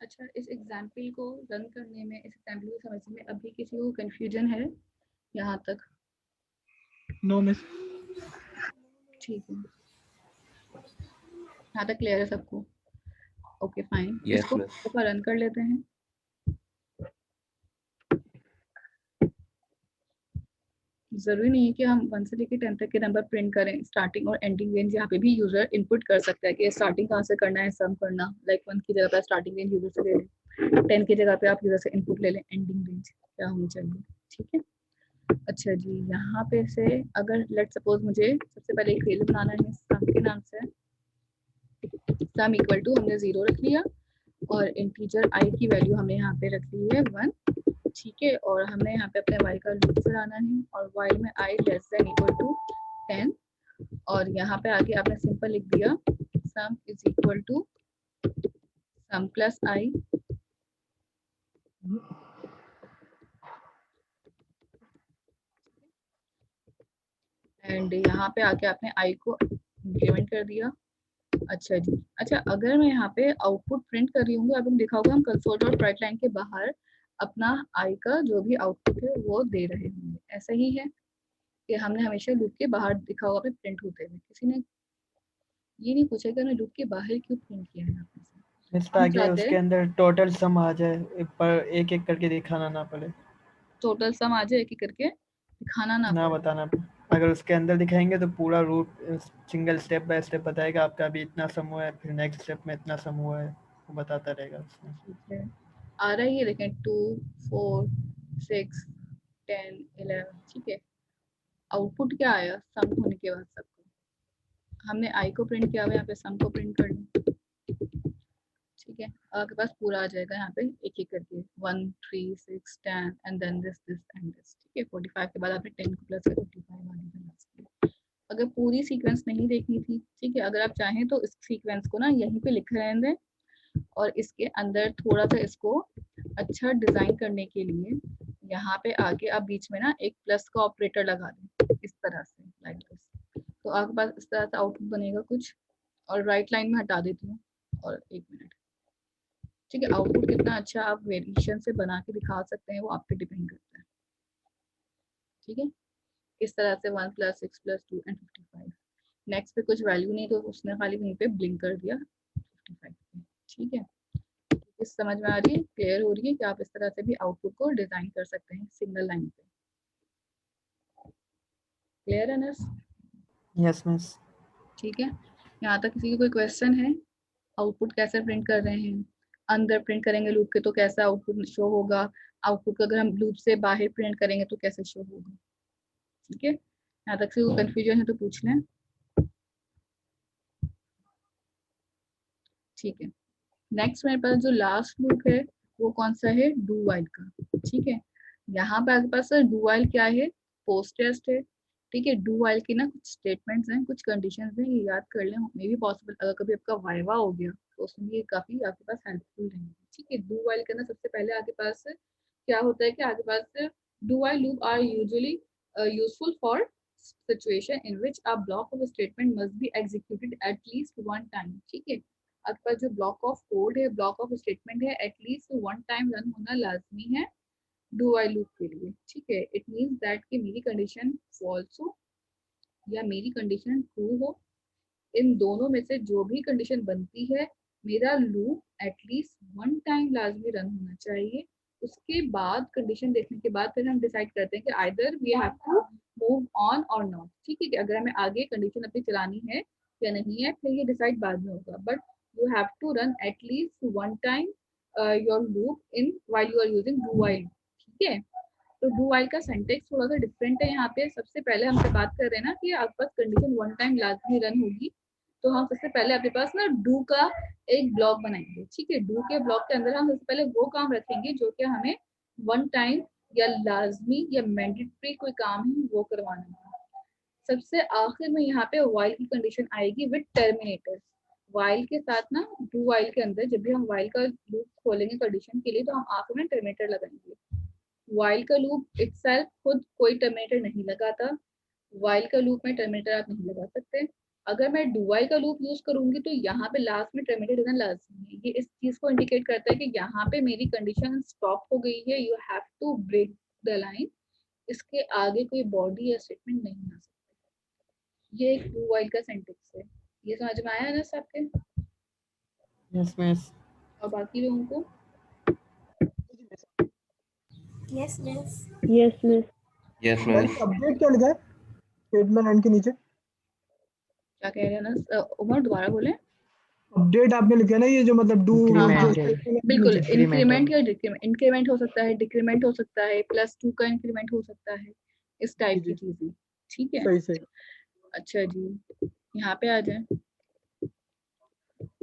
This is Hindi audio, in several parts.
अच्छा, इस एग्जाम्पल को रन करने में, इस एग्जाम्पल को समझने में अभी किसी को कंफ्यूजन है यहाँ तक? No miss. ठीक है, यहाँ तक क्लियर है सबको? ओके फाइन, यस इसको मिस। रन कर लेते हैं। जरूरी नहीं है कि हम 1 से लेकर 10 तक के नंबर प्रिंट करें। स्टार्टिंग और एंडिंग रेंज यहाँ पे भी यूजर इनपुट कर सकता है कि स्टार्टिंग कहाँ से करना है, सम करना। लाइक 1 की जगह पे स्टार्टिंग रेंज यूजर से ले लें, 10 की जगह पे आप यूजर से इनपुट ले लें, एंडिंग रेंज क्या होनी चाहिए। ठीक है, अच्छा जी, यहाँ पे से अगर लेट सपोज मुझे सबसे पहले एक वेरिएबल बनाना है सम के नाम से। सम इक्वल टू हमने 0 रख लिया और इंटीजर आई की वैल्यू हमने यहाँ पे रख ली है 1। ठीक है, और हमें यहाँ पे अपने वाई का लूप चलाना है और वाई में i less than equal to 10। और यहाँ पे आगे आपने सिंपल लिख दिया sum is equal to sum plus i. And यहाँ पे आके आपने आई को इंक्रीमेंट कर दिया। अच्छा जी, अच्छा अगर मैं यहाँ पे आउटपुट प्रिंट कर रही हूँ, आपने देखा होगा हम कंसोल डॉट राइट लाइन के बाहर अपना आई का जो भी आउटपुट है वो दे रहे होंगे। ऐसा ही है कि हमने हमेशा लूप के बाहर दिखा होगा पे प्रिंट होते हुए। किसी ने ये नहीं पूछा कि हमने लूप के बाहर क्यों प्रिंट किया है यहाँ पे। मिस, हम ताकि चाहते उसके हैं अंदर टोटल सम आ जाए, पर एक एक करके दिखाना ना पड़े। टोटल सम आ जाए, एक एक करके दिखाना ना ना पड़े। बताना पड़े। अगर उसके अंदर दिखाएंगे तो पूरा route single step by step बताएगा, आपका अभी इतना सम हुआ है, फिर नेक्स्ट स्टेप में इतना सम हुआ है, वो बताता रहेगा उसमें। ठीक है, आ रहा है ये देखें 2 4 6 10 11। ठीक है, आउटपुट क्या आया सम होने के बाद सबको। हमने आई को प्रिंट किया हुआ, यहाँ पे सम को प्रिंट कर लो। ठीक है, आपके पास पूरा आ जाएगा यहाँ पे एक एक करके 1 3 6 10 and then this this and this. ठीक है, 45 के बाद आपने 10 को प्लस कर 55 वाली बनाई। अगर पूरी सीक्वेंस नहीं देखनी थी, ठीक है, अगर आप चाहें तो इस सीक्वेंस को ना यहीं पे लिखे रहने दें और इसके अंदर थोड़ा सा इसको अच्छा डिजाइन करने के लिए यहाँ पे आगे आप बीच में ना एक प्लस का ऑपरेटर लगा दें इस तरह से, लाइक दिस। तो आपके पास इस तरह से आउटपुट बनेगा कुछ। और राइट लाइन में हटा देती हूँ और 1 मिनट। ठीक है, आउटपुट कितना अच्छा आप वेरिएशन से बना के दिखा सकते हैं वो आप पे डिपेंड करता है। ठीक है, इस तरह से 1 प्लस 6 प्लस 2 एंड 55। नेक्स्ट पे कुछ वैल्यू नहीं तो उसने खाली वहीं पे ब्लिंक कर दिया 55 पे। ठीक है, इस समझ में आ रही है, क्लियर हो रही है कि आप इस तरह से भी आउटपुट को डिजाइन कर सकते हैं सिंगल लाइन पे। क्लियर है नर्स? Yes miss. ठीक है, यहाँ तक किसी को कोई क्वेश्चन है? आउटपुट कैसे प्रिंट कर रहे हैं? अंदर प्रिंट करेंगे लूप के तो कैसा आउटपुट शो होगा? आउटपुट को अगर हम लूप से बाहर प्रिंट करेंगे तो कैसे शो होगा? ठीक है, यहाँ तक से कोई कंफ्यूजन है तो पूछ लें। ठीक है, नेक्स्ट मेरे पास जो लास्ट लूप है वो कौन सा है? डू वाइल का। ठीक है, यहाँ पे आपके पास डू वाइल क्या है? पोस्ट टेस्ट है। ठीक है, डू वाइल के ना कुछ स्टेटमेंट्स हैं, कुछ कंडीशंस हैं, ये याद कर लें। मे बी पॉसिबल अगर कभी आपका वाइवा हो गया तो उसमें ये काफी आपके पास हेल्पफुल रहेंगे। ठीक है, डू वाइल करना सबसे पहले आपके पास क्या होता है कि आपके पास do while loop are usually useful for situation in which a block of a statement must be executed at least one time। ठीक है, आपके पास जो ब्लॉक ऑफ कोड है, ब्लॉक ऑफ स्टेटमेंट है, एटलीस्ट वन टाइम रन होना लाजमी है डू वाइल लूप के लिए। ठीक है, इट मींस दैट कि मेरी कंडीशन फॉल्स हो या मेरी कंडीशन ट्रू हो, इन दोनों में से जो भी कंडीशन बनती है मेरा लूप एटलीस्ट वन टाइम लाजमी रन होना चाहिए। उसके बाद कंडीशन देखने के बाद फिर हम डिसाइड करते हैं कि either we have to move on और नॉट। ठीक है, कि अगर हमें आगे कंडीशन अपनी चलानी है या नहीं है फिर ये डिसाइड बाद में होगा, but you have to run at least one time your loop in while you are using do while. ठीक है, तो डू वाइल का सेंटेक्स थोड़ा सा डिफरेंट है। यहाँ पे सबसे पहले हमसे बात कर रहे हैं ना कि आपके पास कंडीशन वन टाइम लाजमी रन होगी, तो हम सबसे पहले आपके पास ना डू का एक ब्लॉक बनाएंगे। ठीक है, डू के ब्लॉक के अंदर हम सबसे पहले वो काम रखेंगे जो कि हमें वन टाइम या लाजमी या मैंडेटरी कोई काम है वो करवाना है। सबसे आखिर में यहाँ पे वाइल की कंडीशन आएगी विद टर्मिनेटर्स। वाइल के साथ ना डू वाइल के अंदर जब भी हम वाइल का लूप खोलेंगे कंडीशन के लिए तो हम आखिर में टर्मिनेटर लगाएंगे। वाइल का लूप इटसेल्फ खुद कोई टर्मिनेटर नहीं लगाता। वाइल का लूप में टर्मिनेटर आप नहीं लगा सकते। अगर मैं डू वाइल का लूप यूज करूंगी तो यहाँ पे लास्ट में टर्मिनेट होना लाजमी है। ये इस चीज को इंडिकेट करता है कि यहाँ पे मेरी कंडीशन स्टॉप हो गई है, you have to break the line, इसके आगे कोई बॉडी या स्टेटमेंट नहीं आ सकता। ये एक डू वाइल का सेंटेंस है। ये समझ में आया ना सबके? Yes miss. और बाकी लोगों को? Yes miss. Yes miss. Yes miss. Update क्या लिखा है स्टेटमेंट एंड के नीचे? क्या कह रहे हैं ना उमर, दोबारा बोले। अपडेट आपने लिखा है ना, ये जो मतलब डू Increment। बिल्कुल, Increment इंक्रीमेंट या डिक्रीमेंट, इंक्रीमेंट हो सकता है, डिक्रीमेंट हो सकता है, +2 का इंक्रीमेंट हो सकता है, इस टाइप की चीजें। ठीक है, सही सही। अच्छा जी, यहाँ पे आ जाए।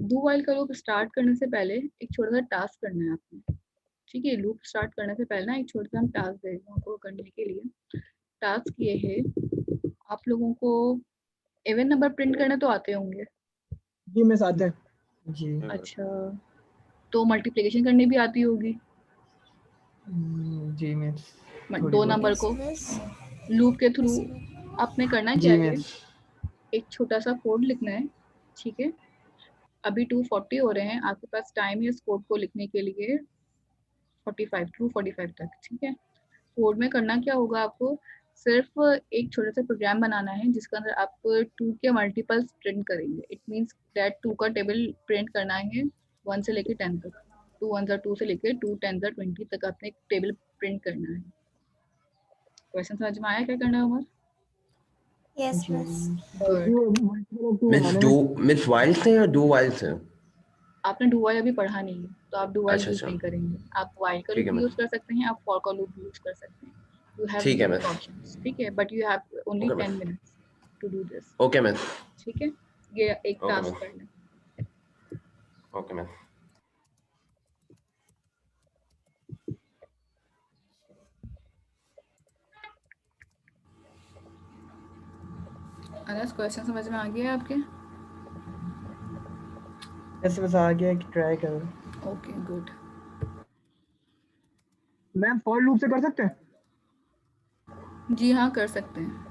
डू वाइल का लूप स्टार्ट करने से पहले एक छोटा सा टास्क करना है आपने। ठीक है, लूप स्टार्ट करने से पहले ना एक छोटा सा हम टास्क दे रहे हैं आपको करने के लिए। टास्क ये है, आप लोगों को इवन नंबर प्रिंट करने तो आते होंगे। जी मिस आते हैं। जी। अच्छा, तो मल्टीप्लिकेशन करनी भी आती होगी। जी मिस। दो नंबर को लूप के थ्रू आपने करना क्या जी है, मिस। एक छोटा सा कोड लिखना है। ठीक है, अभी 2:40 हो रहे हैं, आपके पास टाइम है इस कोड को लिखने के लिए 2:45 तक। ठीक है, कोड में करना क्या होगा, आपको सिर्फ एक छोटा सा प्रोग्राम बनाना है जिसके अंदर आप 2 के मल्टीपल्स प्रिंट करेंगे। इट मींस दैट 2 का टेबल प्रिंट करना है 1 से लेके 10 तक। 2 1 2 से लेके 2 10 20 तक आपने एक टेबल प्रिंट करना है। क्वेश्चन समझ में आया क्या करना है Umar? Yes miss. Miss while से या डू वाइल से? आपने डू वाइल अभी पढ़ा नहीं है तो आप डू वाइल अच्छा, यूज अच्छा। नहीं करेंगे। आप वाइल का ठीक लूप है, यूज कर सकते हैं, आप फॉर का लूप यूज कर सकते हैं। यू हैव ठीक है, मिस। ऑप्शंस। ठीक है, but you have only okay, 10 miss. Minutes to do this. Okay, miss. ठीक है, ये एक ओके, टास्क मिस। कर लें। Okay, miss. अनस, क्वेश्चन समझ में आ गया है आपके? ऐसे बस आ गया कि ट्राई करो। Okay, good. Ma'am for loop से कर सकते हैं? जी हाँ, कर सकते हैं।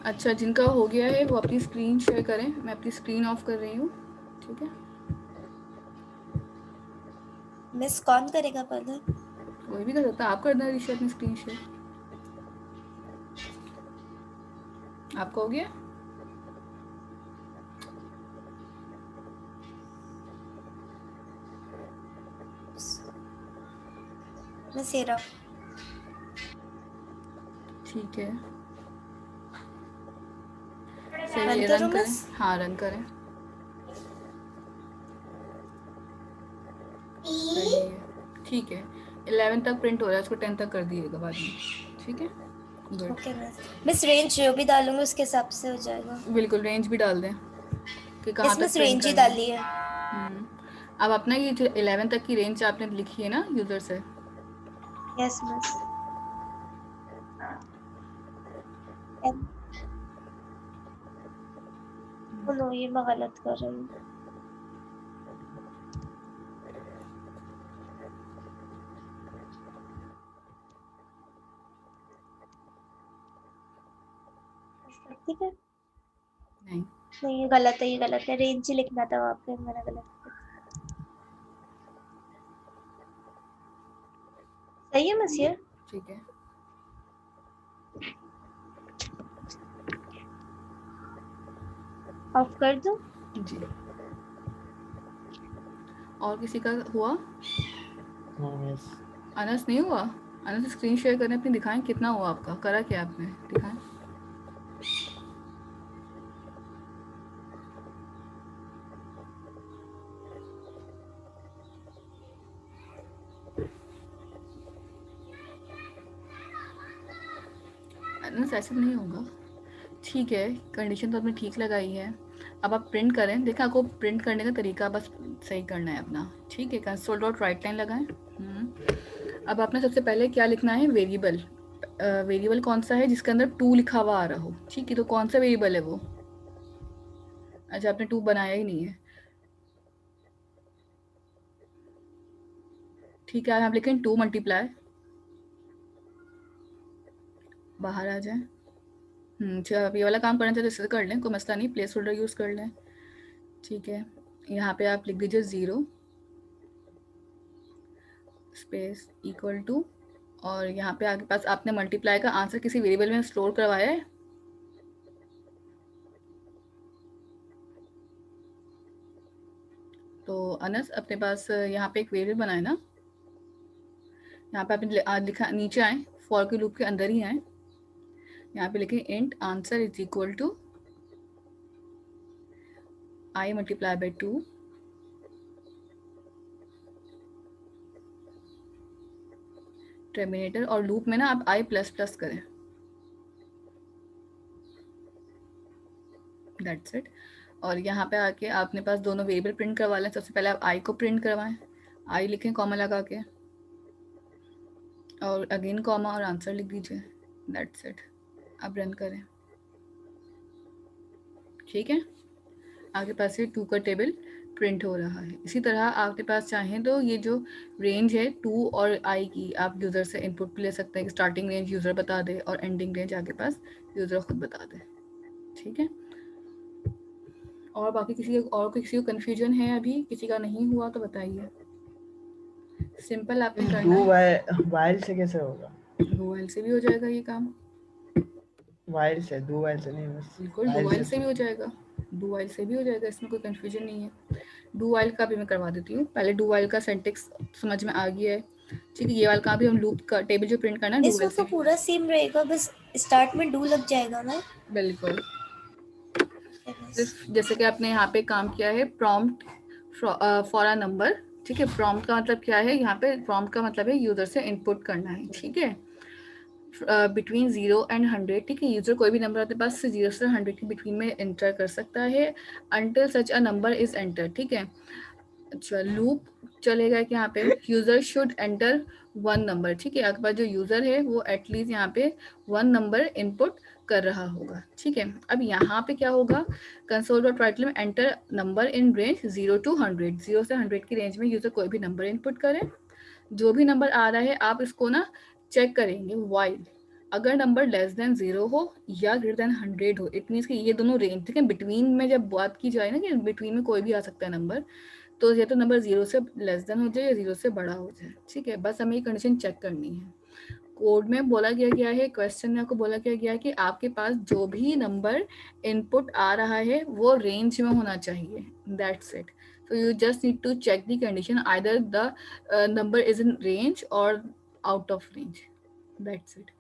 अच्छा, जिनका हो गया है वो अपनी स्क्रीन शेयर करें। मैं अपनी स्क्रीन ऑफ कर रही हूँ। ठीक है, मिस कौन करेगा पहले? कोई भी कर सकता है। आप कर दें ऋषि अपनी स्क्रीन शेयर। आपका हो गया? मिस ये रहा। ठीक है, सही रन है, करूं रन करें। मिस? हाँ, रन करें। सही है, ठीक है। 11 तक प्रिंट हो रहा है, उसको 10 तक कर दिएगा बाद में। ठीक है, good. Okay miss. Miss range जो भी डालूंगी उसके हिसाब से हो जाएगा। बिल्कुल, रेंज भी डाल दें कि कहाँ इसमें तक प्रिंट रेंज ही करना है। डाली है। अब अपना ये जो 11 तक की रेंज आपने लिखी है ना यूजर से। Yes miss. नो, ये मैं गलत कर रही हूँ। ठीक है, नहीं, नहीं ये गलत है, ये गलत है। रेंज ही लिखना था वहाँ पे, मैंने गलत किया। सही है मिस ये? ठीक है। ऑफ कर दूं? जी, और किसी का हुआ? हाँ मिस। अनस नहीं हुआ? अनस स्क्रीन शेयर करें अपनी, दिखाएं कितना हुआ आपका, करा क्या आपने, दिखाएं। अनस ऐसे नहीं होगा। ठीक है, कंडीशन तो आपने ठीक लगाई है। अब आप प्रिंट करें। देखा, आपको प्रिंट करने का तरीका बस सही करना है अपना। ठीक है, कंसोल डॉट राइट लाइन लगाएं। अब आपने सबसे पहले क्या लिखना है, वेरिएबल। वेरिएबल कौन सा है जिसके अंदर 2 लिखा हुआ आ रहा हो। ठीक है, तो कौन सा वेरिएबल है वो? अच्छा, आपने 2 बनाया ही नहीं है। ठीक है, हम लिखें 2 मल्टीप्लाई, बाहर आ जाए। चलो अब ये वाला काम करना चाहिए तो इससे कर लें, कोई मसला नहीं, प्लेस होल्डर यूज़ कर लें। ठीक है, यहाँ पे आप लिख दीजिए 0 स्पेस इक्वल टू, और यहाँ पे आपके पास आपने मल्टीप्लाई का आंसर किसी वेरिएबल में स्टोर करवाया है। तो अनस अपने पास यहाँ पे एक वेरिएबल बनाए ना, यहाँ पे आपने लिखा, नीचे आए, फॉर के लूप के अंदर ही आए, यहाँ पे लिखें int answer is equal to i multiply by 2 terminator, और लूप में ना आप आई प्लस प्लस करें, दैट्स इट। और यहाँ पे आके आपने पास दोनों वेरिएबल प्रिंट करवा लें। सबसे पहले आप आई को प्रिंट करवाएं, आई लिखें कॉमा लगा के, और अगेन कॉमा और आंसर लिख दीजिए, दैट्स इट। अब रन करें, ठीक है, आपके पास ये 2 का टेबल प्रिंट हो रहा है। इसी तरह आपके पास चाहें तो ये जो रेंज है 2 और आई की, आप यूज़र से इनपुट भी ले सकते हैं कि स्टार्टिंग रेंज यूज़र बता दे और एंडिंग रेंज आपके पास यूज़र खुद बता दे, ठीक है। और बाकी किसी को कन्फ्यूजन है अभी, किसी का नहीं हुआ तो बताइए। सिंपल आपने करना है। वाइल से कैसे होगा? दो वाइल से भी हो जाएगा ये काम, वाइल से, दो वाइल से नहीं, बस बिल्कुल दो वाइल से भी हो जाएगा, दो वाइल से भी हो जाएगा, इसमें कोई कन्फ्यूजन नहीं है। डू वाइल का भी मैं करवा देती हूँ। पहले डू वाइल का सिंटेक्स समझ में आ गया है, ठीक है। ये वाला का भी हम लूप का टेबल जो प्रिंट करना है इसमें तो पूरा सेम रहेगा, बस स्टार्ट में डू लग जाएगा ना। बिल्कुल, सिर्फ जैसे कि आपने यहाँ पे काम किया है प्रॉम्प्ट फॉर अ नंबर, ठीक है। प्रॉम्प्ट का मतलब क्या है, यहाँ पे प्रॉम्प्ट का मतलब है यूजर से इनपुट करना है, ठीक है। बिटवीन 0 एंड 100, ठीक है। यूजर कोई भी नंबर आपके पास 0 से 100 के बिटवीन में एंटर कर सकता है until such a number is enter, ठीक है। अच्छा, लूप चलेगा कि यहाँ पे यूजर शुड एंटर 1 नंबर, ठीक है। आपके पास जो यूजर है वो एटलीस्ट यहाँ पे 1 नंबर इनपुट कर रहा होगा, ठीक है। अब यहाँ पे क्या होगा, कंसोल डॉट राइट में enter number in range 0 to 100, 0 से 100 की रेंज में यूजर कोई भी नंबर इनपुट करे। जो भी नंबर आ रहा है आप इसको ना चेक करेंगे वाइल, अगर नंबर लेस देन 0 हो या ग्रेटर देन 100 हो, इट मीन्स कि ये दोनों रेंज, ठीक है। बिटवीन में जब बात की जाए ना कि बिटवीन में कोई भी आ सकता है नंबर, तो ये तो नंबर 0 से लेस देन हो जाए या 0 से बड़ा हो जाए, ठीक है। बस हमें ये कंडीशन चेक करनी है। कोड में बोला गया है, क्वेश्चन में आपको बोला गया है कि आपके पास जो भी नंबर इनपुट आ रहा है वो रेंज में होना चाहिए, that's it. So you just need to check the condition, either the number is in range or out of range, that's it.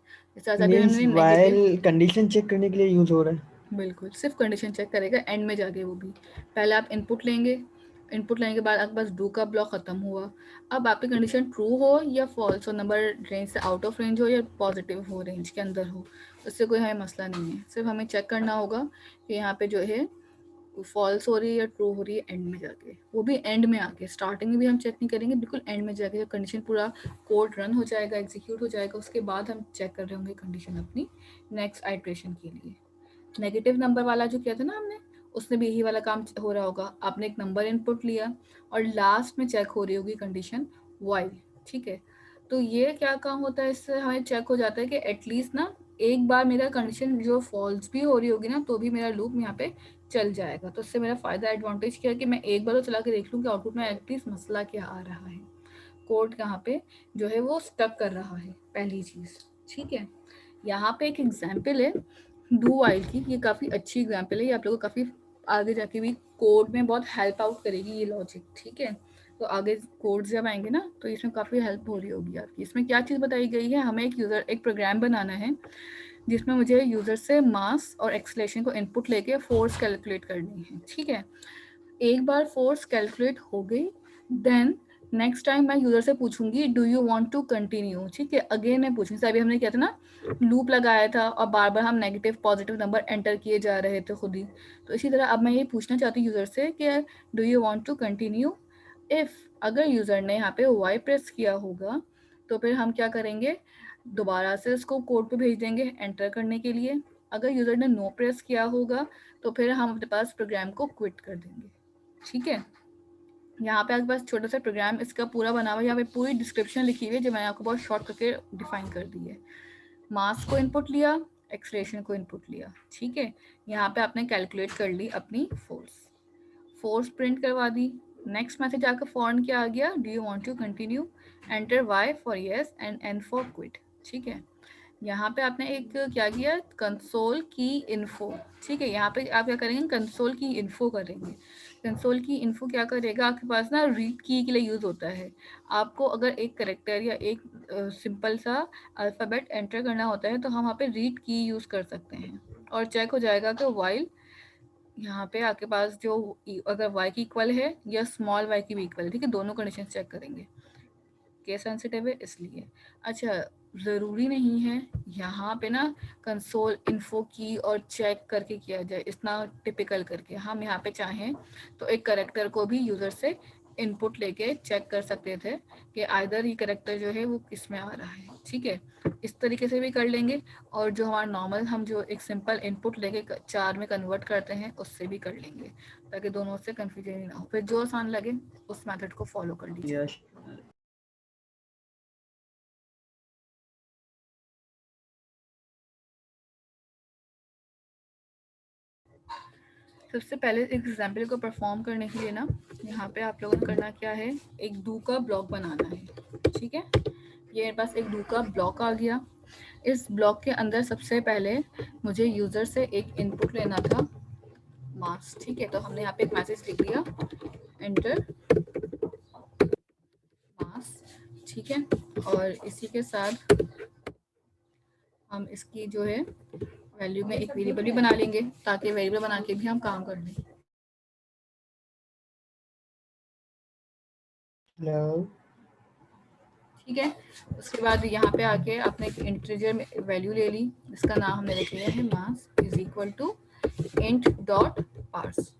Means while condition check करने के लिए यूज हो रहा है। बिल्कुल, सिर्फ कंडीशन चेक करेगा एंड में जाके। वो भी पहले आप इनपुट लेंगे, इनपुट लेने के बाद आपके पास डू का ब्लॉक खत्म हुआ। अब आपकी कंडीशन ट्रू हो या फॉल्स हो, नंबर रेंज से आउट ऑफ रेंज हो या पॉजिटिव हो, रेंज के अंदर हो, उससे कोई हमें मसला नहीं है। सिर्फ हमें चेक करना होगा कि यहाँ पे जो है फॉल्स हो रही है या ट्रू हो रही है एंड में जाके, वो भी एंड में आके। स्टार्टिंग में भी हम चेक नहीं करेंगे, बिल्कुल एंड में जाके जब कंडीशन पूरा कोड रन हो जाएगा, एग्जीक्यूट हो जाएगा, उसके बाद हम चेक कर रहे होंगे कंडीशन अपनी नेक्स्ट आइट्रेशन के लिए। नेगेटिव नंबर वाला जो किया था ना हमने, उसमें भी यही वाला काम हो रहा होगा। आपने एक नंबर इनपुट लिया और लास्ट में चेक हो रही होगी कंडीशन वाइल, ठीक है। तो ये क्या काम होता है, इससे हमें चेक हो जाता है कि एटलीस्ट ना एक बार मेरा कंडीशन जो फॉल्स भी हो रही होगी ना, तो भी मेरा लूप यहाँ पे चल जाएगा। तो इससे मेरा फायदा एडवांटेज क्या है कि मैं एक बार तो चला के देख लूँ कि आउटपुट में एटलीस्ट मसला क्या आ रहा है, कोड यहाँ पे जो है वो स्टक कर रहा है, पहली चीज, ठीक है। यहाँ पे एक एग्जाम्पल है डू वाइल की, ये काफ़ी अच्छी एग्जाम्पल है, ये आप लोगों को काफ़ी आगे जाके भी कोड में बहुत हेल्प आउट करेगी ये लॉजिक, ठीक है। तो आगे कोड जब आएंगे ना तो इसमें काफ़ी हेल्प हो रही होगी आपकी। इसमें क्या चीज़ बताई गई है, हमें एक प्रोग्राम बनाना है जिसमें मुझे यूज़र से मास और एक्सेलरेशन को इनपुट लेके फोर्स कैलकुलेट करनी है, ठीक है। एक बार फोर्स कैलकुलेट हो गई, देन नेक्स्ट टाइम मैं यूजर से पूछूंगी do you want to continue, ठीक है। अगेन मैं पूछूंगी, अभी हमने किया था ना, लूप लगाया था और बार बार हम नेगेटिव पॉजिटिव नंबर एंटर किए जा रहे थे खुद ही। तो इसी तरह अब मैं ये पूछना चाहती हूँ यूजर से कि do you want to continue. If अगर यूजर ने यहाँ पे वाई प्रेस किया होगा तो फिर हम क्या करेंगे, दोबारा से इसको कोड पे भेज देंगे एंटर करने के लिए। अगर यूजर ने नो प्रेस किया होगा तो फिर हम अपने पास प्रोग्राम को क्विट कर देंगे, ठीक है। यहाँ पे आपके पास छोटा सा प्रोग्राम इसका पूरा बना हुआ है, यहाँ पे पूरी डिस्क्रिप्शन लिखी हुई है जो मैंने आपको बहुत शॉर्ट करके डिफाइन कर दी है। मास को इनपुट लिया, एक्सलेशन को इनपुट लिया, ठीक है। यहाँ पे आपने कैलकुलेट कर ली अपनी फोर्स प्रिंट करवा दी। नेक्स्ट मैसेज आकर फॉरन क्या आ गया, do you want to continue, enter y for yes and n for quit, ठीक है। यहाँ पे आपने एक क्या किया, कंसोल की इन्फो, ठीक है। यहाँ पे आप क्या करेंगे, कंसोल की इन्फो करेंगे। कंसोल की इन्फो क्या करेगा, आपके पास ना रीड की के लिए यूज होता है। आपको अगर एक करेक्टर या एक सिंपल सा अल्फ़ाबेट एंटर करना होता है तो हम वहाँ पे रीड की यूज कर सकते हैं और चेक हो जाएगा कि वाइल यहाँ पे आपके पास जो अगर y की इक्वल है या स्मॉल y की भी इक्वल है, ठीक है। दोनों कंडीशन चेक करेंगे, केस सेंसिटिव है इसलिए। अच्छा, ज़रूरी नहीं है यहाँ पे ना कंसोल इन्फो की और चेक करके किया जाए, इतना टिपिकल करके। हम यहाँ पे चाहें तो एक करेक्टर को भी यूज़र से इनपुट लेके चेक कर सकते थे कि आइदर ये करेक्टर जो है वो किस में आ रहा है, ठीक है। इस तरीके से भी कर लेंगे और जो हमारा नॉर्मल हम जो एक सिंपल इनपुट लेके 4 में कन्वर्ट करते हैं उससे भी कर लेंगे, ताकि दोनों से कन्फ्यूजन ना हो। फिर जो आसान लगे उस मेथड को फॉलो कर लीजिए। यस सबसे पहले एक एग्जाम्पल को परफॉर्म करने के लिए ना यहाँ पे आप लोगों ने करना क्या है, एक डू का ब्लॉक बनाना है, ठीक है। ये मेरे पास एक डू का ब्लॉक आ गया। इस ब्लॉक के अंदर सबसे पहले मुझे यूज़र से एक इनपुट लेना था, मार्क्स, ठीक है। तो हमने यहाँ पे एक मैसेज लिख दिया, एंटर मार्क्स, ठीक है। और इसी के साथ हम इसकी जो है वैल्यू में एक वेरिएबल भी बना लेंगे ताकि वेरिएबल बना के भी हम काम कर लें। हेलो ठीक है। उसके बाद यहाँ पे आके आपने एक इंटीजर में वैल्यू ले ली जिसका नाम हमने लिख लिया है mass is equal to int dot parse,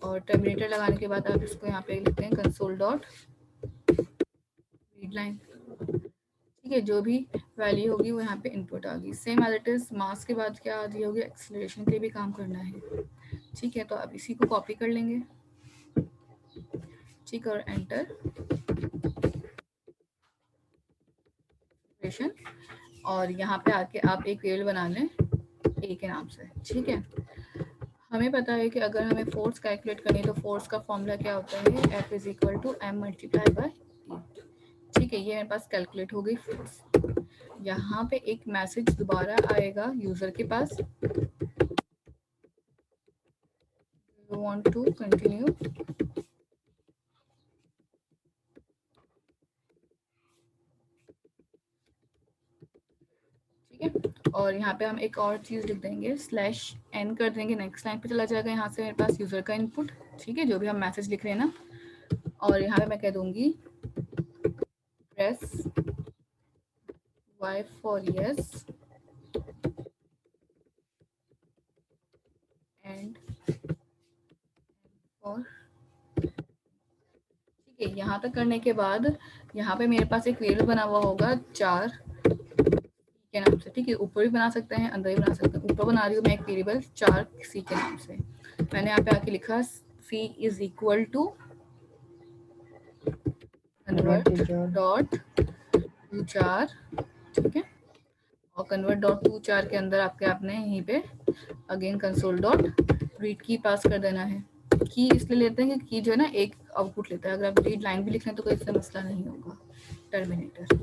और टर्मिनेटर लगाने के बाद आप इसको यहाँ पे लिखते हैं कंसोल डॉट रीड लाइन, ठीक है। जो भी वैल्यू होगी वो यहाँ पे इनपुट आ गई। Same as it is mass के बाद क्या आ रही होगी, एक्सेलरेशन के लिए भी काम करना है, ठीक है। तो अब इसी को कॉपी कर लेंगे, ठीक है, और एंटर, और यहाँ पे आके आप एक वेरिएबल बना लें ए के नाम से, ठीक है। हमें पता है कि अगर हमें फोर्स कैलकुलेट करनी है तो फोर्स का फॉर्मूला क्या होता है, F is equal to M multiply by E, ठीक है। ये मेरे पास कैलकुलेट हो गई फोर्स। यहाँ पे एक मैसेज दोबारा आएगा यूजर के पास, यू वांट टू कंटिन्यू, ठीक है। और यहाँ पे हम एक और चीज लिख देंगे, स्लैश एन कर देंगे, नेक्स्ट लाइन पे चला जाएगा यहाँ से मेरे पास यूजर का इनपुट, ठीक है, जो भी हम मैसेज लिख रहे हैं ना। और यहाँ पे मैं कह दूंगी press y for yes and for, ठीक है। यहाँ तक करने के बाद यहाँ पे मेरे पास एक वेरिएबल बना हुआ होगा 4 के नाम से, ठीक है। ऊपर भी बना सकते हैं, अंदर भी बना सकते हैं। ऊपर बना रही हूँ मैं एक वेरिएबल 4 सी के नाम से। मैंने यहाँ पे आके लिखा C is equal to convert dot two 4, ठीक है। और कन्वर्ट डॉट टू 4 के अंदर आपने यहीं पे अगेन कंसोल डॉट रीड की पास कर देना है। की इसलिए लेते हैं कि की जो है ना एक आउटपुट लेता है, अगर आप रीड लाइन भी लिख रहे हैं तो कोई इससे मसला नहीं होगा। टर्मिनेटर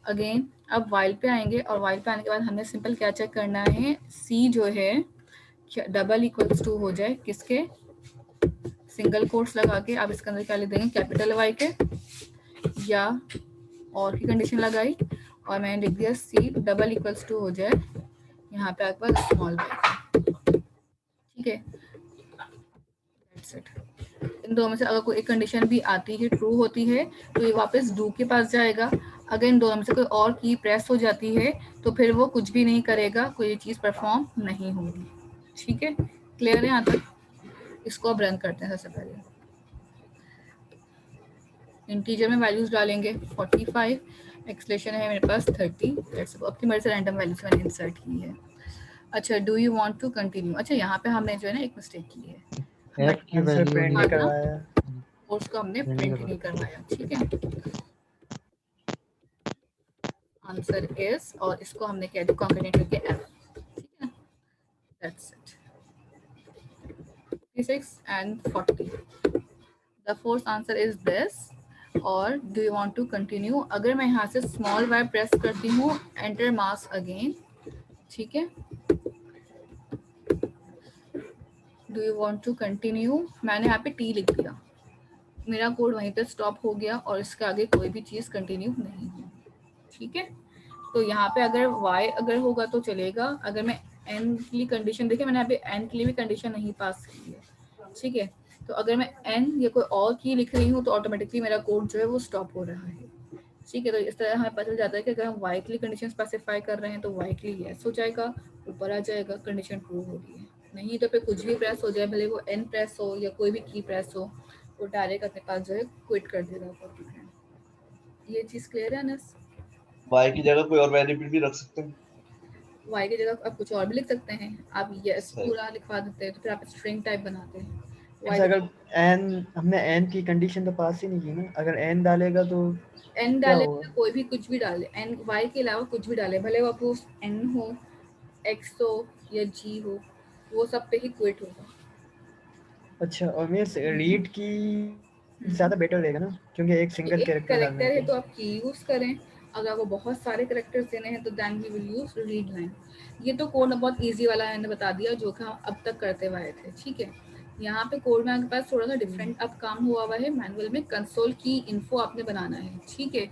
अगेन, अब वाइल पे आएंगे और वाइल पे आने के बाद हमें सिंपल क्या चेक करना है, सी जो है डबल इक्वल्स टू हो जाए किसके, सिंगल कोट्स लगा के आप इसके अंदर क्या लिख देंगे, कैपिटल वाई के, या और की कंडीशन लगाई और मैंने लिख दिया सी डबल इक्वल्स टू हो जाए यहाँ पे आपके पास स्मॉल वाई, ठीक है। That's it. इन दोनों में से अगर कोई एक कंडीशन भी आती है, ट्रू होती है, तो ये वापस डू के पास जाएगा। अगर इन दोनों में से कोई और की प्रेस हो जाती है तो फिर वो कुछ भी नहीं करेगा, कोई चीज़ परफॉर्म नहीं होगी, ठीक है। क्लियर है यहाँ तक? इसको अब रन करते हैं। सबसे पहले इंटीजर में वैल्यूज डालेंगे 45, एक्सलेशन है मेरे पास 30, अपनी मर्जी से रैंडम वैल्यूज मैंने इंसर्ट की है। अच्छा, do you want to continue, अच्छा यहाँ पे हमने जो है ना एक मिस्टेक की है, एफ की वैल्यू नहीं करवाया। और उसको हमने प्रिंट नहीं करवाया, ठीक है। आंसर इज, और इसको हमने कह दिया कॉन्केटेनेट करके एफ, ठीक है। That's it. 56 and 40. The fourth answer is this. और do you want to continue? अगर मैं यहाँ से स्मॉल y प्रेस करती हूँ, एंटर मास अगेन, ठीक है। Do you want to continue? मैंने यहाँ पे टी लिख दिया, मेरा कोड वहीं पे स्टॉप हो गया और इसके आगे कोई भी चीज़ कंटिन्यू नहीं है, ठीक है। तो यहाँ पे अगर y अगर होगा तो चलेगा। अगर मैं n के लिए कंडीशन, देखिए मैंने यहाँ पे n के लिए भी कंडीशन नहीं पास की है, ठीक है। तो अगर मैं n या कोई और की लिख रही हूँ तो ऑटोमेटिकली मेरा कोड जो है वो स्टॉप हो रहा है, ठीक है। तो इस तरह हमें पता चल जाता है कि अगर हम y के लिए कंडीशन स्पेसिफाई कर रहे हैं तो y के लिए yes हो जाएगा, ऊपर आ जाएगा, कंडीशन ट्रू हो रही है। नहीं तो पे कुछ भी प्रेस हो जाए, भले वो n प्रेस हो या कोई भी की प्रेस हो, वो डायरेक्ट अपने पास जो है क्विट कर देगा। ये चीज़ क्लियर है नस? y की जगह कोई और वेरिएबल भी रख सकते हैं। y की जगह आप कुछ और भी लिख सकते हैं, आप यस सही। पूरा लिखवा देते हैं तो फिर आप स्ट्रिंग टाइप बनाते हैं। y अच्छा, अगर n हमने n की कंडीशन तो पास ही नहीं की ना, अगर n डालेगा तो n क्या डाले, होगा? कोई भी कुछ भी डाले, n y के अलावा कुछ भी डाले, भले वो आपको n हो, x हो या g हो, वो सब पे ही क्विट होगा। अच्छा, और मैं रीड की ज़्यादा बेटर रहेगा ना, क्योंकि एक सिंगल एक कैरेक्टर डालना कैरेक्टर है है। तो आप की यूज करें, अगर आपको बहुत सारे कैरेक्टर्स देने हैं तो then we will use read line. ये तो कोड बहुत इजी वाला मैंने बता दिया जो कि हम अब तक करते हुए आए थे, ठीक है। यहाँ पे कोड में आपके पास थोड़ा सा डिफरेंट अब काम हुआ हुआ है मैनुअल में, कंसोल की इन्फो आपने बनाना है, ठीक है।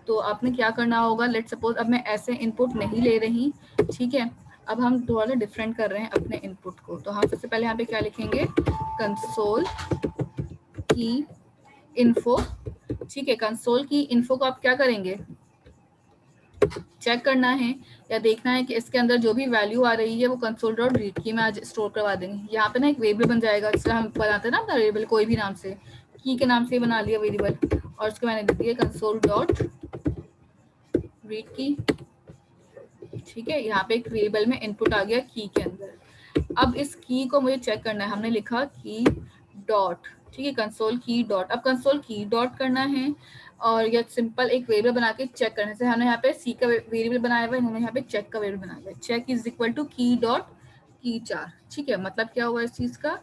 तो आपने क्या करना होगा, लेट सपोज अब मैं ऐसे इनपुट नहीं ले रही, ठीक है। अब हम थोड़ा सा डिफरेंट कर रहे हैं अपने इनपुट को, तो हम सबसे पहले यहाँ पे क्या लिखेंगे, कंसोल की इन्फो, ठीक है। कंसोल की इन्फो को आप क्या करेंगे, चेक करना है या देखना है कि इसके अंदर जो भी वैल्यू आ रही है वो कंसोल डॉट रीड की में आज स्टोर करवा देंगे। यहाँ पे ना एक वेरिएबल बन जाएगा, जिसका हम बनाते हैं ना अपना वेरिएबल कोई भी नाम से, की के नाम से बना लिया वेरिएबल, और उसको मैंने दे दिया कंसोल डॉट रीड की, ठीक है। यहाँ पे एक वेरिएबल में इनपुट आ गया की के अंदर। अब इस की को मुझे चेक करना है, हमने लिखा की डॉट, ठीक है, कंसोल की डॉट। अब कंसोल की डॉट करना है और या सिंपल एक वेरिएबल बना के चेक करने से, हमने यहाँ पे सी का वेरिएबल बनाया हुआ है, इन्होंने यहाँ पे चेक का वेरिएबल बनाया हुआ है। चेक इज इक्वल टू की डॉट की 4, ठीक है। मतलब क्या हुआ इस चीज का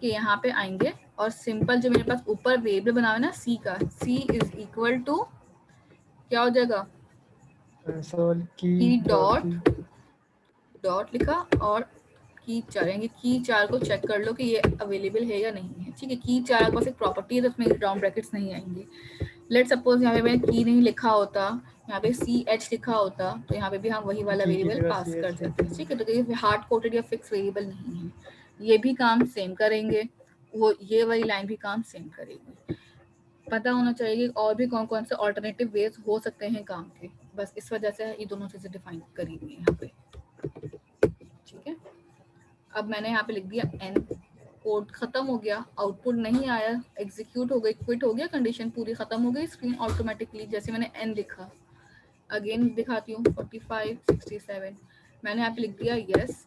कि यहाँ पे आएंगे और सिंपल जो मेरे पास ऊपर वेरिएबल बना हुआ है ना सी का, सी इज इक्वल टू क्या हो जाएगा, कंसोल की की डॉट लिखा और की 4, यानी की 4 को चेक कर लो कि ये अवेलेबल है या नहीं है, ठीक है। की 4 के पास एक प्रॉपर्टी है तो उसमें राउंड ब्रैकेट्स नहीं आएंगे। लेट सपोज यहाँ पे मैंने की नहीं लिखा होता, यहाँ पे सी एच लिखा होता, तो यहाँ पे भी हम वही वाला की की वेरिएबल जगह पास कर CH देते हैं, ठीक है। तो ये हार्ड कोडेड या फिक्स वेरिएबल नहीं है, ये भी काम सेम करेंगे, वो ये वाली लाइन भी काम सेम करेगी। पता होना चाहिए और भी कौन कौन से ऑल्टरनेटिव वेज हो सकते हैं काम के, बस इस वजह से ये दोनों चीजें डिफाइन करी हुई है यहाँ पे, ठीक है। अब मैंने यहाँ पे लिख दिया n, कोड खत्म हो गया, आउटपुट नहीं आया, एग्जीक्यूट हो गई, क्विट हो गया, कंडीशन पूरी खत्म हो गई, स्क्रीन ऑटोमेटिकली जैसे मैंने n लिखा। अगेन दिखाती हूँ 45 67, मैंने यहाँ पे लिख दिया यस,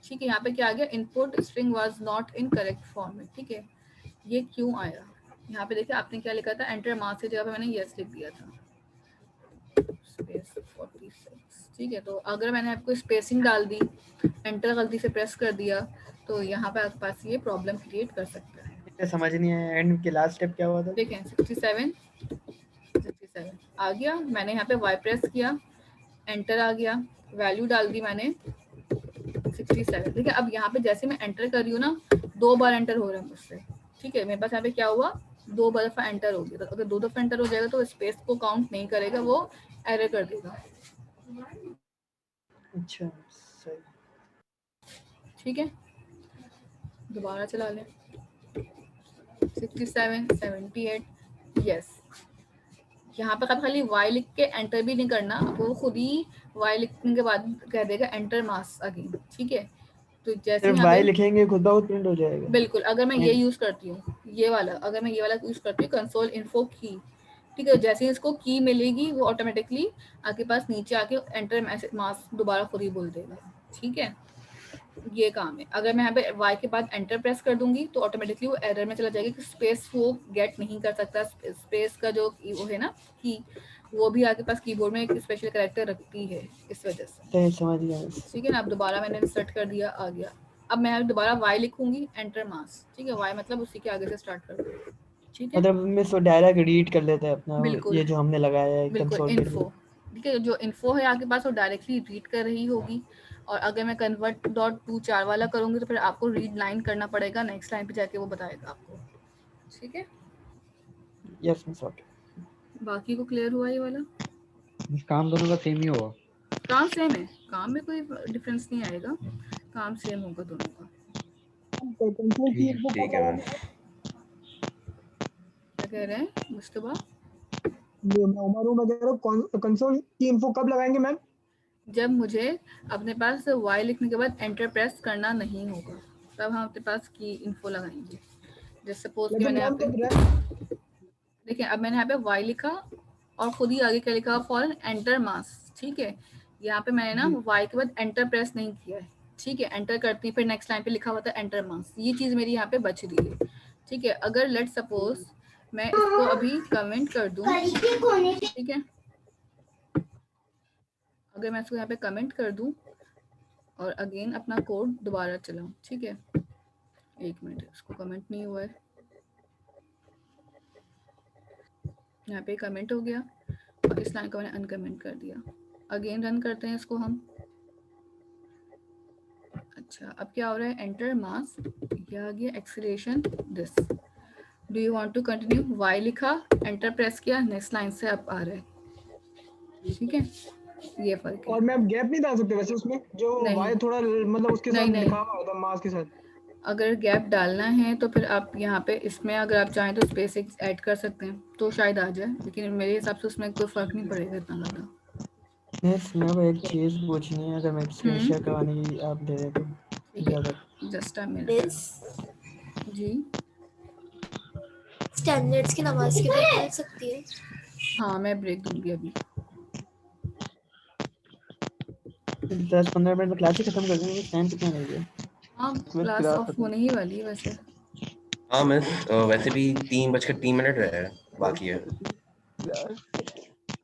ठीक है। यहाँ पे क्या आ गया, input string was not in correct format, ठीक है। ये क्यों आया, यहाँ पे देखिए आपने क्या लिखा था, एंटर मार्क्स की जगह पे मैंने यस लिख दिया था, स्पेस 46, ठीक है। तो अगर मैंने आपको स्पेसिंग डाल दी, एंटर गलती से प्रेस कर दिया, तो यहाँ पे आपके पास ये प्रॉब्लम क्रिएट कर सकता है। समझ नहीं आया, एंड के लास्ट स्टेप क्या हुआ था? देखें 67 आ गया, मैंने यहाँ पे वाई प्रेस किया, एंटर आ गया, वैल्यू डाल दी मैंने 67। देखिए अब यहाँ पे जैसे मैं एंटर कर रही हूँ ना, 2 बार एंटर हो रहा है मुझसे, ठीक है। मेरे पास यहाँ पे क्या हुआ, 2 दफा एंटर हो गया, तो अगर 2 दफा एंटर हो जाएगा तो स्पेस को काउंट नहीं करेगा, वो एरर कर देगा, अच्छा सही। ठीक है। दोबारा चला लें 67 78 यस। यहाँ पे खाली y लिख के एंटर भी नहीं करना, वो खुद ही y लिखने के बाद कह देगा एंटर मास अगेन, ठीक है। तो जैसे सिर्फ यहाँ y पे लिखेंगे खुद ब खुद प्रिंट हो जाएगा। बिल्कुल, अगर मैं ये यूज करती हूँ, ये वाला, अगर मैं ये वाला यूज करती हूँ कंसोल इन्फो की, ठीक है, जैसे ही इसको की मिलेगी वो ऑटोमेटिकली आपके पास नीचे आके एंटर मैसेज मास दोबारा खुद ही बोल देगा, ठीक है। ये काम है। अगर मैं यहाँ पे y के बाद एंटर प्रेस कर दूंगी तो ऑटोमेटिकली वो एरर में चला जाएगा कि स्पेस वो गेट नहीं कर सकता। स्पेस का जो वो है ना की, वो भी आपके पास कीबोर्ड में एक स्पेशल कैरेक्टर रखती है, इस वजह से। तो समझ गया बस। ठीक है ना। अब दोबारा मैंने सेट कर दिया, आ गया। अब मैं दोबारा y लिखूंगी, एंटर मास। ठीक है, y मतलब उसी के आगे से स्टार्ट कर दूंगी। ठीक है, मतलब मैं सो डायरेक्ट रीड कर लेते हैं अपना बिल्कुल ये जो हमने लगाया है बिल्कुल कंसोल के इन्फो। लिए। ठीक है, जो इन्फो है आपके पास वो डायरेक्टली रीड कर रही होगी। और अगर मैं कन्वर्ट डॉट टू 4 वाला करूंगी तो फिर आपको रीड लाइन करना पड़ेगा, नेक्स्ट लाइन पे जाके वो बताएगा आपको। ठीक है, यस मिस ओके। बाकी को क्लियर हुआ ये वाला? काम दोनों का सेम ही होगा। काम सेम है, काम में कोई डिफरेंस नहीं आएगा, काम सेम होगा दोनों का। कंसोल की इन्फो ठीक कब है मैम। लगाएंगे? क्या कह रहे हैं मुस्तफा? ये मैं उमर हूँ, मैं कह रहा हूँ कंसोल की इन्फो कब लगाएंगे मैम? जब मुझे अपने पास y लिखने के बाद एंटर प्रेस करना नहीं होगा, तब हम अपने पास की इन्फो लगाएंगे। जैसे सपोज कि लेकिन मैंने यहाँ मैम पे, तो देखिए अब मैंने यहाँ पे y लिखा और खुद ही आगे क्या लिखा, फॉर एंटर मास। ठीक है, यहाँ पे मैंने ना y के बाद एंटर प्रेस नहीं किया है। ठीक है, एंटर करती फिर नेक्स्ट लाइन पे लिखा हुआ था एंटर मास, ये चीज मेरी यहाँ पे बच रही है। ठीक है, अगर लेट सपोज मैं इसको अभी कमेंट कर दूं, ठीक है, अगर मैं इसको यहाँ पे कमेंट कर दूं और अगेन अपना कोड दोबारा चलाऊं, ठीक है, एक मिनट, इसको कमेंट नहीं हुआ है, यहाँ पे कमेंट हो गया और इस लाइन को मैंने अनकमेंट कर दिया। अगेन रन करते हैं इसको हम। अच्छा, अब क्या हो रहा है, एंटर मास, ये आ गया acceleration this. Do you want to continue, y लिखा, एंटर प्रेस किया, नेक्स्ट लाइन से अब आ रहा है। ठीक है, ये फर्क है। और मैम गैप नहीं डाल सकते वैसे उसमें, जो नहीं वाई थोड़ा मतलब उसके नहीं साथ नहीं, लिखा हुआ होता है मास के साथ। अगर गैप डालना है तो फिर आप यहाँ पे इसमें अगर आप चाहें तो स्पेस ऐड कर सकते हैं तो शायद आ जाए, लेकिन मेरे हिसाब से उसमें कोई फर्क नहीं पड़ेगा इतना ज़्यादा। यस मेरे को एक चीज़ पूछनी है, अगर मैं स्क्रीन शेयर करवाने की आप दे दे तो ठीक है, ज़्यादा। मिस जस्ट अ मिनट जी। स्टैंडर्ड्स की नमाज की ब्रेक मिल सकती है? हाँ, मैं ब्रेक दूंगी अभी। 10-15 मिनट में क्लास ही खत्म कर देंगे, टाइम कितना रह गया? हाँ, बस क्लास क्लास ऑफ खत्म। होने ही वाली है वैसे। हाँ मिस, वैसे भी 3:03 रहे बाकी है।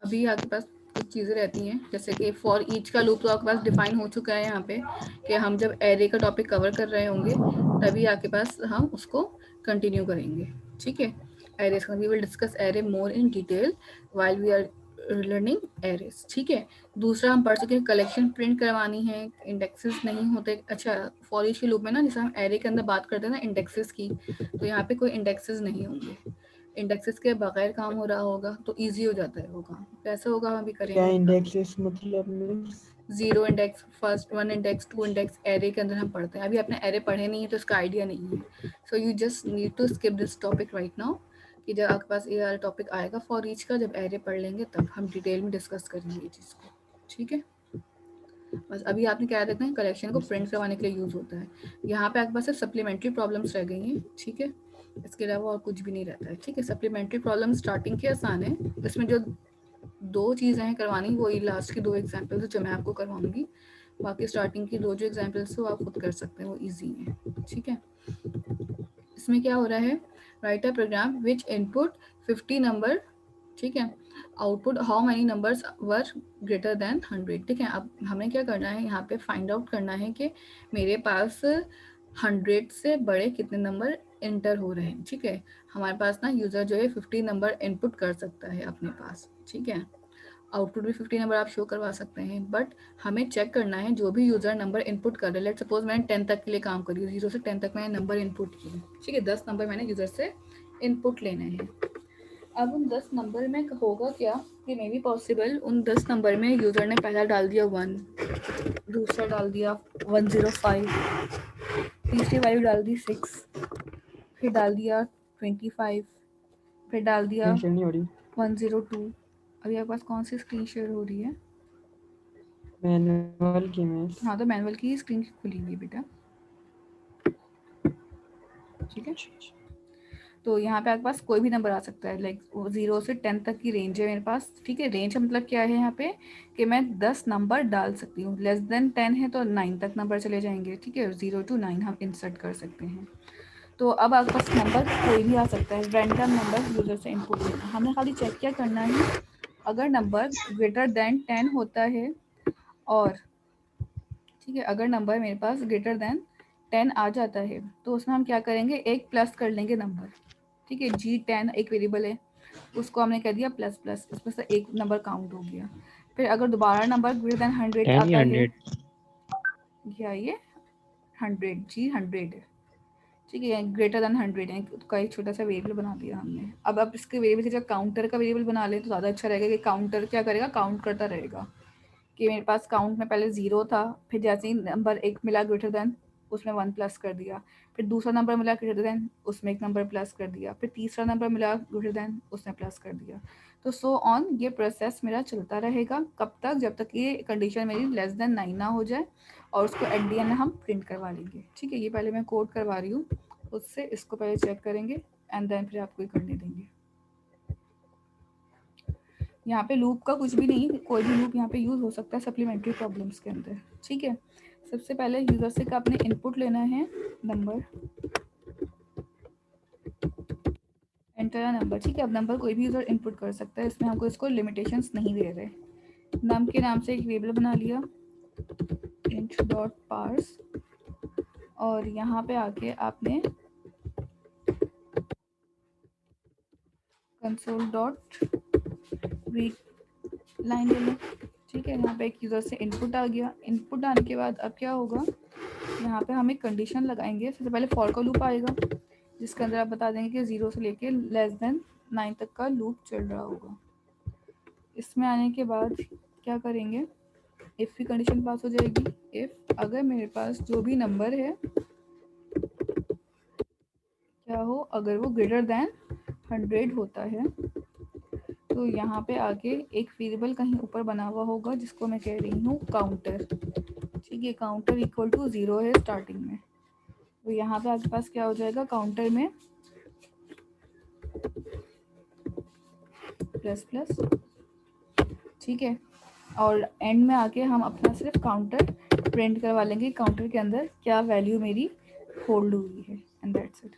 अभी आपके पास कुछ चीज़ें रहती हैं, जैसे कि फॉर ईच का लूप तो आपके पास डिफाइन हो चुका है यहाँ पे, कि हम जब एरे का टॉपिक कवर कर रहे होंगे तभी आपके पास हम उसको कंटिन्यू करेंगे। ठीक है, एरेज का we will discuss array more in detail while we are learning arrays. ठीक है, दूसरा हम पढ़ चुके हैं कलेक्शन प्रिंट करवानी है, इंडेक्सेस नहीं होते। अच्छा, फॉर ईच के लूप में ना जैसे हम एरे के अंदर बात करते हैं ना इंडेक्सेस की, तो यहाँ पे कोई इंडेक्सेस नहीं होंगे, इंडेक्सेस के बगैर काम हो रहा होगा तो इजी हो जाता है वो काम। कैसे होगा हम भी क्या करेंगे। इंडेक्सेस मतलब miss? 0 index, first 1 index, 2 index, array के अंदर हम पढ़ते हैं। अभी आपने एरे पढ़े नहीं है तो इसका आइडिया नहीं है, so you just need to skip this topic right now, कि जब आपके पास ये टॉपिक आएगा फॉर ईच का, जब एरे पढ़ लेंगे तब हम डिटेल में डिस्कस करेंगे ये चीज़ को। ठीक है, बस अभी आपने क्या देखना है, कलेक्शन को प्रिंट करवाने के लिए यूज़ होता है। यहाँ पे आपके पास सिर्फ सप्लीमेंट्री प्रॉब्लम्स रह गई हैं। ठीक है, इसके अलावा और कुछ भी नहीं रहता है। ठीक है, सप्लीमेंट्री प्रॉब्लम स्टार्टिंग के आसान है, इसमें जो 2 चीज़ें हैं करवानी, वही लास्ट की 2 एग्जाम्पल्स जो मैं आपको करवाऊंगी। बाकी स्टार्टिंग की 2 जो एग्जाम्पल्स वो आप खुद कर सकते हैं, वो ईजी हैं। ठीक है, इसमें क्या हो रहा है, right a programme which input 50 number, ठीक है, output how many numbers were greater than 100। ठीक है, अब हमें क्या करना है, यहाँ पे फाइंड आउट करना है कि मेरे पास 100 से बड़े कितने नंबर इंटर हो रहे हैं। ठीक है, हमारे पास ना यूज़र जो है 50 नंबर इनपुट कर सकता है अपने पास। ठीक है, आउटपुट भी 50 नंबर आप शो करवा सकते हैं, बट हमें चेक करना है जो भी यूज़र नंबर इनपुट कर रहे हैं। लेट सपोज मैंने 10 तक के लिए काम करी, 0 से 10 तक मैंने नंबर इनपुट किए। ठीक है, 10 नंबर मैंने यूज़र से इनपुट लेने हैं। अब उन 10 नंबर में होगा क्या कि मे बी पॉसिबल उन 10 नंबर में यूज़र ने पहला डाल दिया 1, दूसरा डाल दिया 105, तीसरी वैल्यू डाल दी 6, फिर डाल दिया 25, फिर डाल दिया स्क्रीन शेयर नहीं हो रही 102। अभी आपके पास कौन सी स्क्रीन शेयर हो रही है? मैनुअल की मिस। हाँ, तो मैनुअल की स्क्रीन खुली हुई है बेटा। ठीक है, तो यहाँ पे आपके पास कोई भी नंबर आ सकता है, लाइक 0 से 10 तक की रेंज है मेरे पास, ठीक है। रेंज का मतलब क्या है यहाँ पे कि मैं 10 नंबर डाल सकती हूँ। लेस देन 10 है तो 9 तक नंबर चले जाएंगे, ठीक है। 0 to 9 हम इंसर्ट कर सकते हैं। तो अब आपके पास नंबर कोई भी आ सकता है, रैंडम नंबर यूजर से इनपुट लेना। हमें खाली चेक क्या करना है, अगर नंबर ग्रेटर देन 10 होता है और ठीक है, अगर नंबर मेरे पास ग्रेटर देन 10 आ जाता है तो उसमें हम क्या करेंगे, एक प्लस कर लेंगे नंबर, ठीक है। G10 एक वेरिएबल है, उसको हमने कह दिया प्लस प्लस, इसमें से एक नंबर काउंट हो गया। फिर अगर दोबारा नंबर ग्रेटर देन 100 10 आता या है, 100 क्या ये 100 G100 है, ठीक है, ग्रेटर देन 100 है, का एक छोटा सा वेरिएबल बना दिया हमने। अब आप इसके वेरिएबल की जगह काउंटर का वेरिएबल बना ले तो ज़्यादा अच्छा रहेगा, कि काउंटर क्या करेगा, काउंट करता रहेगा कि मेरे पास काउंट में पहले 0 था, फिर जैसे ही नंबर एक मिला ग्रेटर देन, उसमें 1 प्लस कर दिया, फिर दूसरा नंबर मिला ग्रेटर देन, उसमें एक नंबर प्लस कर दिया, फिर तीसरा नंबर मिला ग्रेटर देन, उसमें प्लस कर दिया। तो सो ऑन ये प्रोसेस मेरा चलता रहेगा, कब तक, जब तक ये कंडीशन मेरी लेस देन 9 ना हो जाए, और उसको एट दी एंड हम प्रिंट करवा लेंगे, ठीक है। ये पहले मैं कोड करवा रही हूँ, उससे इसको पहले चेक करेंगे एंड देन फिर आपको करने देंगे। यहाँ पे लूप का कुछ भी नहीं, कोई भी लूप यहाँ पे यूज हो सकता है सप्लीमेंट्री प्रॉब्लम्स के अंदर, ठीक है। सबसे पहले यूजर से का आपने इनपुट लेना है नंबर, एंटर नंबर, ठीक है। अब नंबर कोई भी यूजर इनपुट कर सकता है, इसमें हमको इसको लिमिटेशंस नहीं दे रहे। नम के नाम से एक वेरिएबल बना लिया int डॉट पार्स, और यहाँ पे आके आपने कंसोल डॉट रीड लाइन ले लो, ठीक है। यहाँ पे एक यूज़र से इनपुट आ गया। इनपुट आने के बाद अब क्या होगा, यहाँ पे हम एक कंडीशन लगाएंगे। सबसे पहले फॉर का लूप आएगा, जिसके अंदर आप बता देंगे कि 0 से लेके लेस देन 9 तक का लूप चल रहा होगा। इसमें आने के बाद क्या करेंगे, इफ़ की कंडीशन पास हो जाएगी। इफ़ अगर मेरे पास जो भी नंबर है क्या हो, अगर वो ग्रेटर देन 100 होता है, तो यहाँ पे आगे एक वेरिएबल कहीं ऊपर बना हुआ होगा जिसको मैं कह रही हूँ काउंटर, ठीक है। काउंटर इक्वल टू 0 है स्टार्टिंग में, तो यहाँ पे आपके पास क्या हो जाएगा, काउंटर में प्लस प्लस, ठीक है। और एंड में आके हम अपना सिर्फ काउंटर प्रिंट करवा लेंगे, काउंटर के अंदर क्या वैल्यू मेरी होल्ड हुई है, एंड दैट्स इट।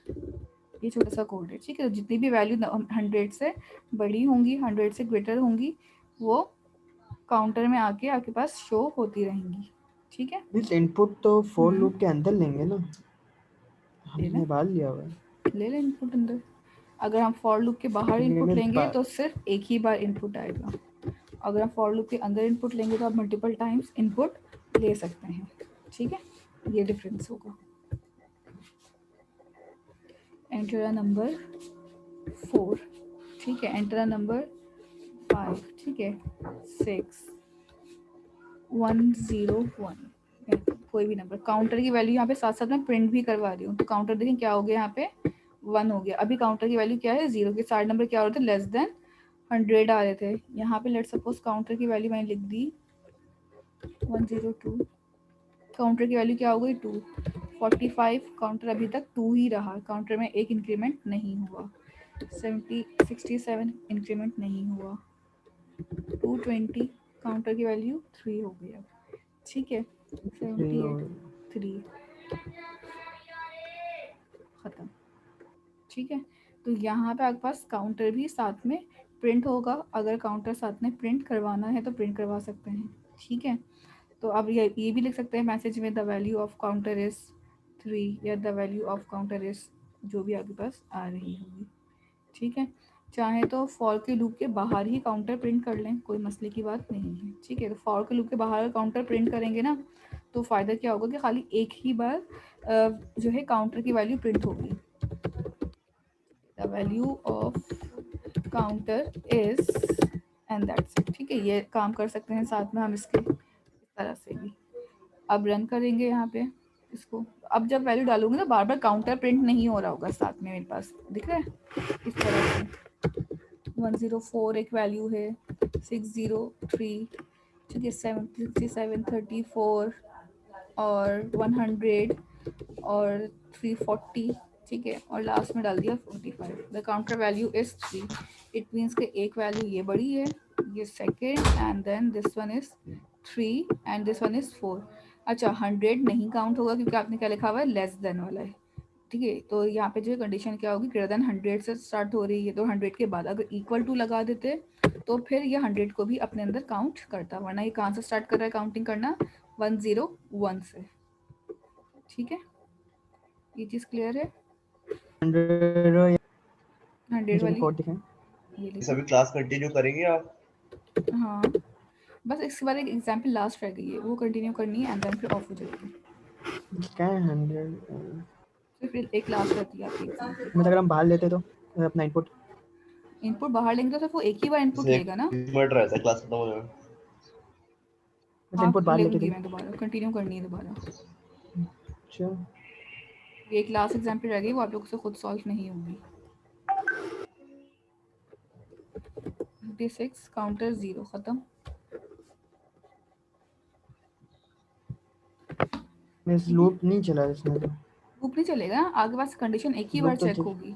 ये छोटा सा कोड है, ठीक है। तो जितनी भी वैल्यू 100 से बड़ी होंगी, 100 से ग्रेटर होंगी, वो काउंटर में आके आपके पास शो होती रहेंगी, ठीक है। इस इनपुट तो फॉर लूप के अंदर लेंगे ना, हमने बाहर लिया हुआ है। ले लें इनपुट अंदर। अगर हम फॉर लूप के बाहर इनपुट लेंगे तो सिर्फ एक ही बार इनपुट आएगा। अगर हम फॉर लूप के अंदर इनपुट लेंगे तो आप मल्टीपल टाइम्स इनपुट ले सकते हैं, ठीक है। ये डिफरेंस होगा। एंटर अ नंबर 4, ठीक है। एंटर अ नंबर 5, ठीक है। 6 1 0 1, कोई भी नंबर। काउंटर की वैल्यू यहाँ पे साथ साथ में प्रिंट भी करवा रही हूँ, तो काउंटर देखें क्या हो गया, यहाँ पे 1 हो गया। अभी काउंटर की वैल्यू क्या है, 0 के सारे नंबर क्या हो रहे थे, लेस देन 100 आ रहे थे। यहाँ पे लेट सपोज काउंटर की वैल्यू मैंने लिख दी 102, काउंटर की वैल्यू क्या हो गई 2। 45, काउंटर अभी तक 2 ही रहा, काउंटर में एक इंक्रीमेंट नहीं हुआ। 67 इंक्रीमेंट नहीं हुआ। 220, काउंटर की वैल्यू 3 हो गई अब, ठीक है। 78 3 खत्म, ठीक है। तो यहाँ पे आपके पास काउंटर भी साथ में प्रिंट होगा। अगर काउंटर साथ में प्रिंट करवाना है तो प्रिंट करवा सकते हैं, ठीक है। तो अब ये भी लिख सकते हैं मैसेज में, the value of counter is 3, या the value of counter is जो भी आपके पास आ रही होगी, ठीक है। चाहे तो फॉर के लूप के बाहर ही काउंटर प्रिंट कर लें, कोई मसले की बात नहीं है, ठीक है। तो फॉर के लूप के बाहर काउंटर प्रिंट करेंगे ना, तो फ़ायदा क्या होगा कि खाली एक ही बार जो है काउंटर की वैल्यू प्रिंट होगी। The value of counter is, and that's it, ठीक है। ये काम कर सकते हैं साथ में हम इसके इस तरह से भी। अब रन करेंगे यहाँ पे इसको। अब जब वैल्यू डालूंगी ना, बार बार काउंटर प्रिंट नहीं हो रहा होगा, साथ में मेरे पास दिख रहा है इस तरह से। 104 एक वैल्यू है, 603, ठीक है। 67 34 और 100 और 340, ठीक है, और लास्ट में डाल दिया 45। The counter value is 3, it means के एक वैल्यू ये बड़ी है, ये second, and then this one is 3 and this one is 4। अच्छा 100 नहीं काउंट होगा क्योंकि आपने क्या लिखा हुआ है, लेस देन वाला है, ठीक है। तो यहाँ पे जो कंडीशन क्या होगी, ग्रेटर देन 100 से स्टार्ट हो रही है, तो 100 के बाद अगर इक्वल टू लगा देते तो फिर ये 100 को भी अपने अंदर काउंट करता, वरना ये कहाँ से स्टार्ट कर रहा है काउंटिंग करना, 101 से। ठीक है, ये चीज़ क्लियर है। 100 100 वाली रिपोर्ट दिखाएं। ये ये लिखो। सभी क्लास कंटिन्यू करेंगे आप? हाँ बस इसके बाद एक एग्जाम्पल लास्ट रह गई है, वो कंटिन्यू करनी है एंड देन फिर ऑफ हो जाएगी। क्या है 100 सिर्फ एक लास्ट रहती है आपकी एग्जाम्पल। मतलब अगर हम बाहर लेते तो अपना इनपुट इनपुट बाहर लेंगे तो सिर्फ वो एक ही बार इनपुट जैसे लेगा ना। 20 मिनट रहता है क्लास खत्म होने में। मतलब इनपुट बाहर लेके लेंगी तो मैं दोबारा, कंटिन्यू करनी है दोबारा। अच्छा ये एक लास्ट एग्जाम्पल रह गई, वो आप लोग से खुद सॉल्व नहीं होगी। 56 काउंटर 0 खत्म। मिस लूप नहीं चला इसमें तो। लूप नहीं चलेगा, आगे पास कंडीशन एक ही बार लूप तो चेक ठीक। होगी।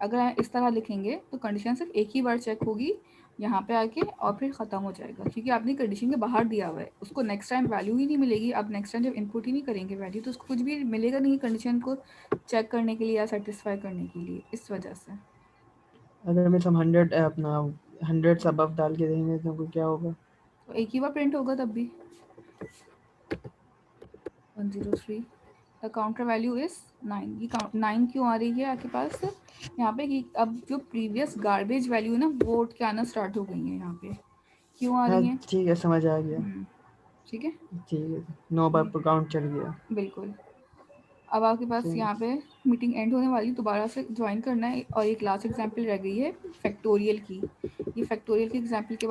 अगर इस तरह लिखेंगे तो कंडीशन सिर्फ एक ही बार चेक होगी यहाँ पे आके, और फिर ख़त्म हो जाएगा, क्योंकि आपने कंडीशन के बाहर दिया हुआ है, उसको नेक्स्ट टाइम वैल्यू ही नहीं मिलेगी। आप नेक्स्ट टाइम जब इनपुट ही नहीं करेंगे वैल्यू, तो उसको कुछ भी मिलेगा नहीं कंडीशन को चेक करने के लिए या सेटिस्फाई करने के लिए, इस वजह से। अगर मिस हम 100 अपना 100 से अबव डाल के देंगे तो क्या होगा? तो एक ही बार प्रिंट होगा तब भी। 103 द काउंटर वैल्यू इज 9। ये 9 क्यों आ रही है आपके पास यहाँ पे कि अब जो प्रीवियस गार्बेज वैल्यू है ना वो उठ के आना स्टार्ट हो गई है यहाँ पे। क्यों आ हाँ रही है? ठीक है, समझ आ गया। ठीक है, ठीक है, 9 बार पर काउंट चल गया। बिल्कुल। अब आपके पास ठीक। यहाँ पे मीटिंग एंड होने वाली, दोबारा से ज्वाइन करना है, और एक लास्ट एग्जांपल रह गई है फैक्टोरियल की। ये फैक्टोरियल के एग्जांपल के